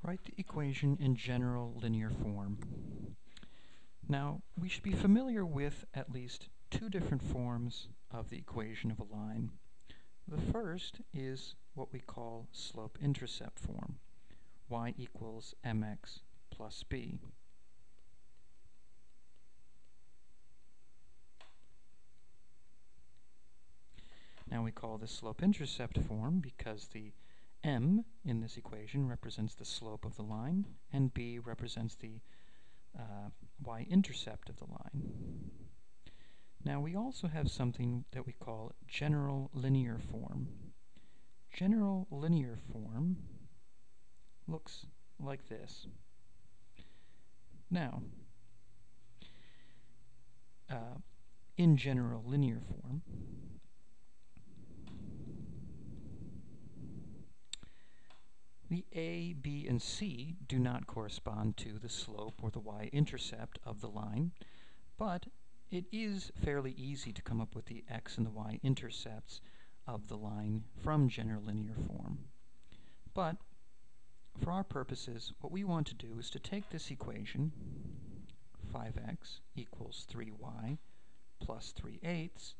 Write the equation in general linear form. Now, we should be familiar with at least two different forms of the equation of a line. The first is what we call slope-intercept form, y equals mx plus b. Now we call this slope-intercept form because the m in this equation represents the slope of the line, and b represents the y-intercept of the line. Now we also have something that we call general linear form. General linear form looks like this. Now, in general linear form, the a, b, and c do not correspond to the slope or the y-intercept of the line, but it is fairly easy to come up with the x and the y-intercepts of the line from general linear form. But for our purposes, what we want to do is to take this equation, 5x equals 3y plus 3/8,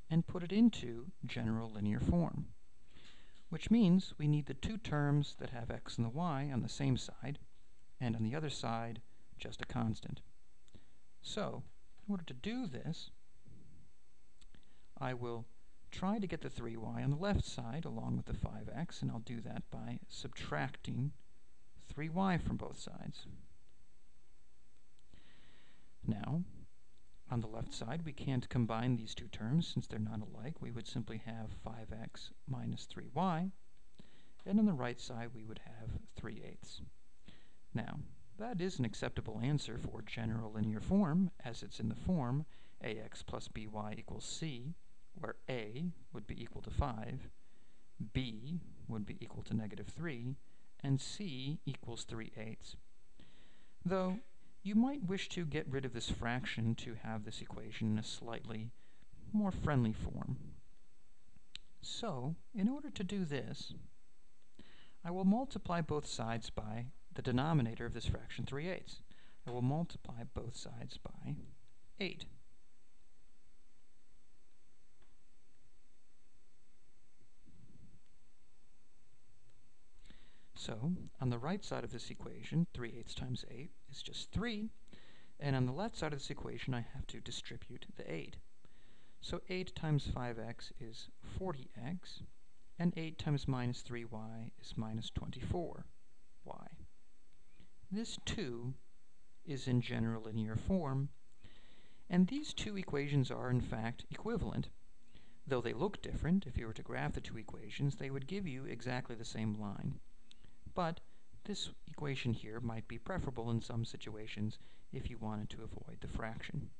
and put it into general linear form, which means we need the two terms that have x and the y on the same side, and on the other side, just a constant. So, in order to do this, I will try to get the 3y on the left side along with the 5x, and I'll do that by subtracting 3y from both sides. Now, on the left side, we can't combine these two terms since they're not alike. We would simply have 5x minus 3y, and on the right side we would have 3/8. Now, that is an acceptable answer for general linear form, as it's in the form ax plus by equals c, where a would be equal to 5, b would be equal to -3, and c equals 3/8. Though, you might wish to get rid of this fraction to have this equation in a slightly more friendly form. So, in order to do this, I will multiply both sides by the denominator of this fraction, 3/8. I will multiply both sides by 8. So, on the right side of this equation, 3/8 times 8 is just 3, and on the left side of this equation I have to distribute the 8. So 8 times 5x is 40x, and 8 times minus 3y is minus 24y. This too is in general linear form, and these two equations are in fact equivalent. Though they look different, if you were to graph the two equations, they would give you exactly the same line. But this equation here might be preferable in some situations if you wanted to avoid the fraction.